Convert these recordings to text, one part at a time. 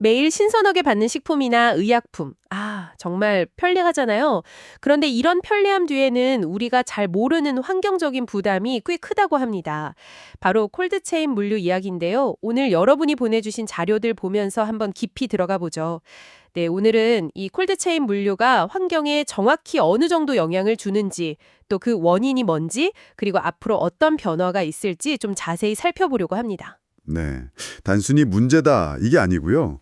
매일 신선하게 받는 식품이나 의약품. 정말 편리하잖아요. 그런데 이런 편리함 뒤에는 우리가 잘 모르는 환경적인 부담이 꽤 크다고 합니다. 바로 콜드체인 물류 이야기인데요. 오늘 여러분이 보내주신 자료들 보면서 한번 깊이 들어가 보죠. 네, 오늘은 이 콜드체인 물류가 환경에 정확히 어느 정도 영향을 주는지, 또 그 원인이 뭔지, 그리고 앞으로 어떤 변화가 있을지 좀 자세히 살펴보려고 합니다. 네. 단순히 문제다 이게 아니고요.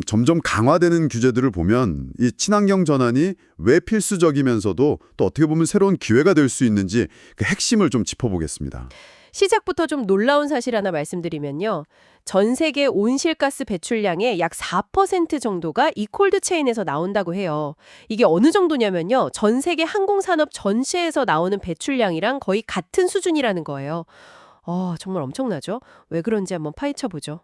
점점 강화되는 규제들을 보면 이 친환경 전환이 왜 필수적이면서도 또 어떻게 보면 새로운 기회가 될 수 있는지 그 핵심을 좀 짚어보겠습니다. 시작부터 좀 놀라운 사실 하나 말씀드리면요. 전 세계 온실가스 배출량의 약 4% 정도가 이 콜드체인에서 나온다고 해요. 이게 어느 정도냐면요. 전 세계 항공산업 전체에서 나오는 배출량이랑 거의 같은 수준이라는 거예요. 정말 엄청나죠? 왜 그런지 한번 파헤쳐 보죠.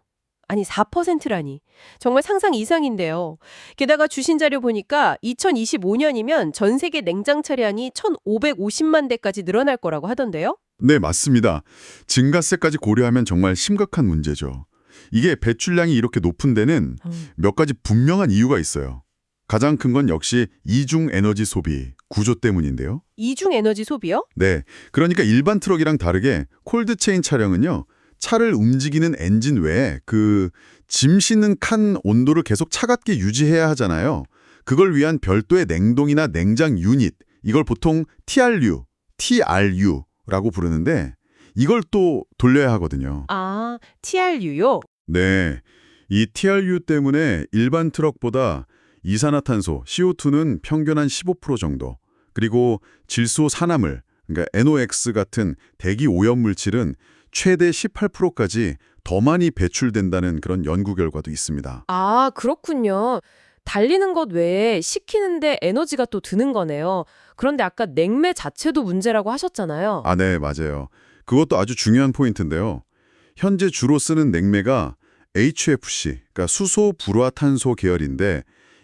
아니, 4%라니. 정말 상상 이상인데요. 게다가 주신 자료 보니까 2025년이면 전 세계 냉장 차량이 1,550만 대까지 늘어날 거라고 하던데요. 네, 맞습니다. 증가세까지 고려하면 정말 심각한 문제죠. 이게 배출량이 이렇게 높은 데는 몇 가지 분명한 이유가 있어요. 가장 큰 건 역시 이중 에너지 소비, 구조 때문인데요. 이중 에너지 소비요? 네, 그러니까 일반 트럭이랑 다르게 콜드체인 차량은요. 차를 움직이는 엔진 외에 짐 싣는 칸 온도를 계속 차갑게 유지해야 하잖아요. 그걸 위한 별도의 냉동이나 냉장 유닛, 이걸 보통 TRU라고 부르는데 이걸 또 돌려야 하거든요. TRU요? 네, 이 TRU 때문에 일반 트럭보다 이산화탄소, CO2는 평균 한 15% 정도, 그리고 질소 산화물, 그러니까 NOx 같은 대기 오염 물질은 최대 18%까지 더 많이 배출된다는 그런 연구 결과도 있습니다. 그렇군요. 달리는 것 외에 식히는데 에너지가 또 드는 거네요. 그런데 아까 냉매 자체도 문제라고 하셨잖아요. 네, 맞아요. 그것도 아주 중요한 포인트인데요. 현재 주로 쓰는 냉매가 HFC, 그러니까 수소 불화탄소 계열인데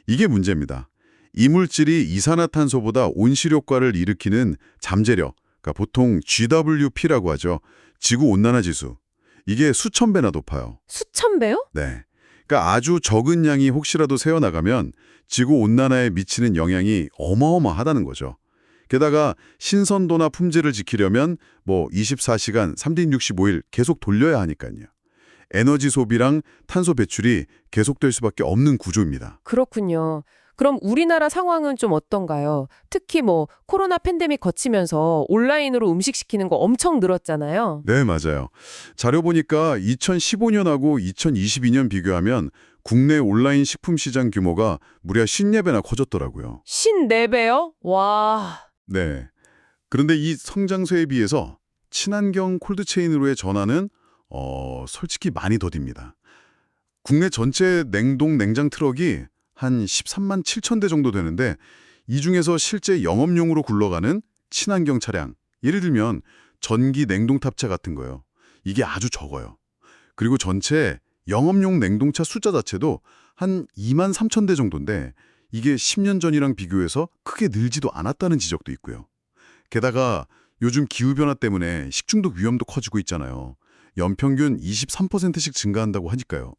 이게 문제입니다. 이 물질이 이산화탄소보다 온실효과를 일으키는 잠재력, 그러니까 보통 GWP라고 하죠. 지구온난화 지수. 이게 수천 배나 높아요. 수천 배요? 네. 그러니까 아주 적은 양이 혹시라도 새어나가면 지구온난화에 미치는 영향이 어마어마하다는 거죠. 게다가 신선도나 품질을 지키려면 24시간 365일 계속 돌려야 하니까요. 에너지 소비랑 탄소 배출이 계속될 수밖에 없는 구조입니다. 그렇군요. 그럼 우리나라 상황은 좀 어떤가요? 특히 코로나 팬데믹 거치면서 온라인으로 음식 시키는 거 엄청 늘었잖아요. 네, 맞아요. 자료 보니까 2015년하고 2022년 비교하면 국내 온라인 식품 시장 규모가 무려 14배나 커졌더라고요. 14배요? 와. 네. 그런데 이 성장세에 비해서 친환경 콜드체인으로의 전환은 솔직히 많이 더딥니다. 국내 전체 냉동 냉장 트럭이 한 13만 7천 대 정도 되는데 이 중에서 실제 영업용으로 굴러가는 친환경 차량, 예를 들면 전기 냉동탑차 같은 거요. 이게 아주 적어요. 그리고 전체 영업용 냉동차 숫자 자체도 한 2만 3천 대 정도인데 이게 10년 전이랑 비교해서 크게 늘지도 않았다는 지적도 있고요. 게다가 요즘 기후변화 때문에 식중독 위험도 커지고 있잖아요. 연평균 23%씩 증가한다고 하니까요.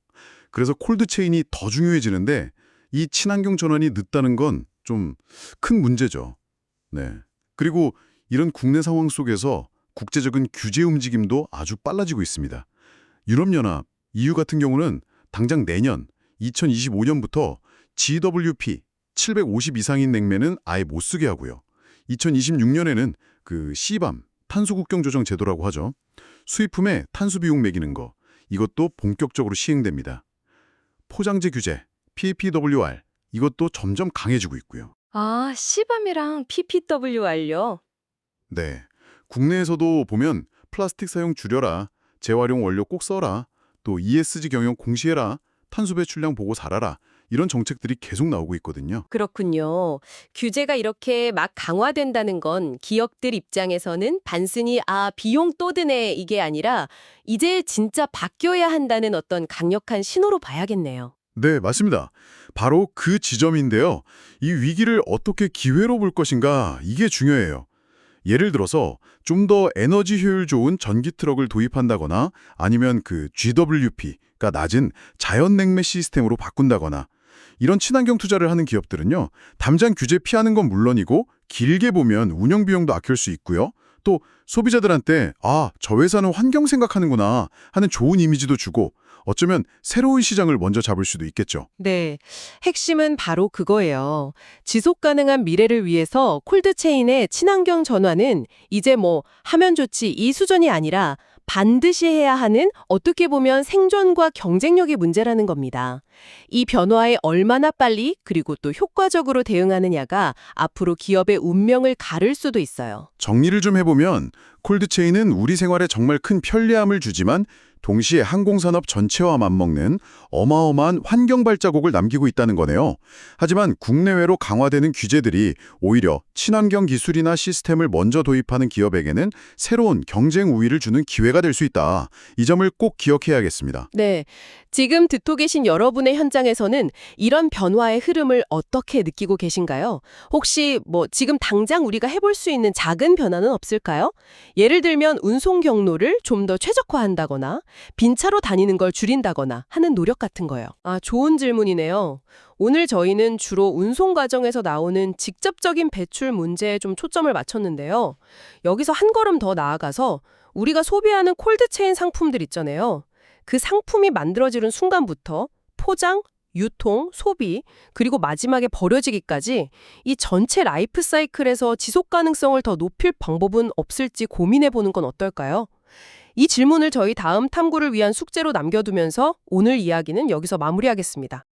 그래서 콜드체인이 더 중요해지는데 이 친환경 전환이 늦다는 건 좀 큰 문제죠. 네. 그리고 이런 국내 상황 속에서 국제적인 규제 움직임도 아주 빨라지고 있습니다. 유럽연합, EU 같은 경우는 당장 내년 2025년부터 GWP 750 이상인 냉매는 아예 못 쓰게 하고요. 2026년에는 CBAM, 탄소국경 조정 제도라고 하죠. 수입품에 탄소 비용 매기는 거, 이것도 본격적으로 시행됩니다. 포장재 규제, PPWR, 이것도 점점 강해지고 있고요. CBAM이랑 PPWR요? 네, 국내에서도 보면 플라스틱 사용 줄여라, 재활용 원료 꼭 써라, 또 ESG 경영 공시해라, 탄소 배출량 보고 살아라, 이런 정책들이 계속 나오고 있거든요. 그렇군요. 규제가 이렇게 막 강화된다는 건 기업들 입장에서는 단순히 비용 또 드네 이게 아니라 이제 진짜 바뀌어야 한다는 어떤 강력한 신호로 봐야겠네요. 네, 맞습니다. 바로 그 지점인데요. 이 위기를 어떻게 기회로 볼 것인가, 이게 중요해요. 예를 들어서 좀 더 에너지 효율 좋은 전기 트럭을 도입한다거나 아니면 GWP, 냉매가 낮은 자연 냉매 시스템으로 바꾼다거나 이런 친환경 투자를 하는 기업들은요, 담장 규제 피하는 건 물론이고 길게 보면 운영 비용도 아낄 수 있고요. 또 소비자들한테 저 회사는 환경 생각하는구나 하는 좋은 이미지도 주고 어쩌면 새로운 시장을 먼저 잡을 수도 있겠죠. 네, 핵심은 바로 그거예요. 지속 가능한 미래를 위해서 콜드체인의 친환경 전환은 이제 하면 좋지 이 수준이 아니라 반드시 해야 하는 어떻게 보면 생존과 경쟁력의 문제라는 겁니다. 이 변화에 얼마나 빨리 그리고 또 효과적으로 대응하느냐가 앞으로 기업의 운명을 가를 수도 있어요. 정리를 좀 해보면 콜드체인은 우리 생활에 정말 큰 편리함을 주지만 동시에 항공산업 전체와 맞먹는 어마어마한 환경 발자국을 남기고 있다는 거네요. 하지만 국내외로 강화되는 규제들이 오히려 친환경 기술이나 시스템을 먼저 도입하는 기업에게는 새로운 경쟁 우위를 주는 기회가 될 수 있다. 이 점을 꼭 기억해야겠습니다. 네, 지금 듣고 계신 여러분의 현장에서는 이런 변화의 흐름을 어떻게 느끼고 계신가요? 혹시 지금 당장 우리가 해볼 수 있는 작은 변화는 없을까요? 예를 들면 운송 경로를 좀 더 최적화한다거나 빈차로 다니는 걸 줄인다거나 하는 노력 같은 거요. 좋은 질문이네요. 오늘 저희는 주로 운송 과정에서 나오는 직접적인 배출 문제에 좀 초점을 맞췄는데요. 여기서 한 걸음 더 나아가서 우리가 소비하는 콜드체인 상품들 있잖아요. 그 상품이 만들어지는 순간부터 포장, 유통, 소비, 그리고 마지막에 버려지기까지 이 전체 라이프 사이클에서 지속 가능성을 더 높일 방법은 없을지 고민해 보는 건 어떨까요? 이 질문을 저희 다음 탐구를 위한 숙제로 남겨두면서 오늘 이야기는 여기서 마무리하겠습니다.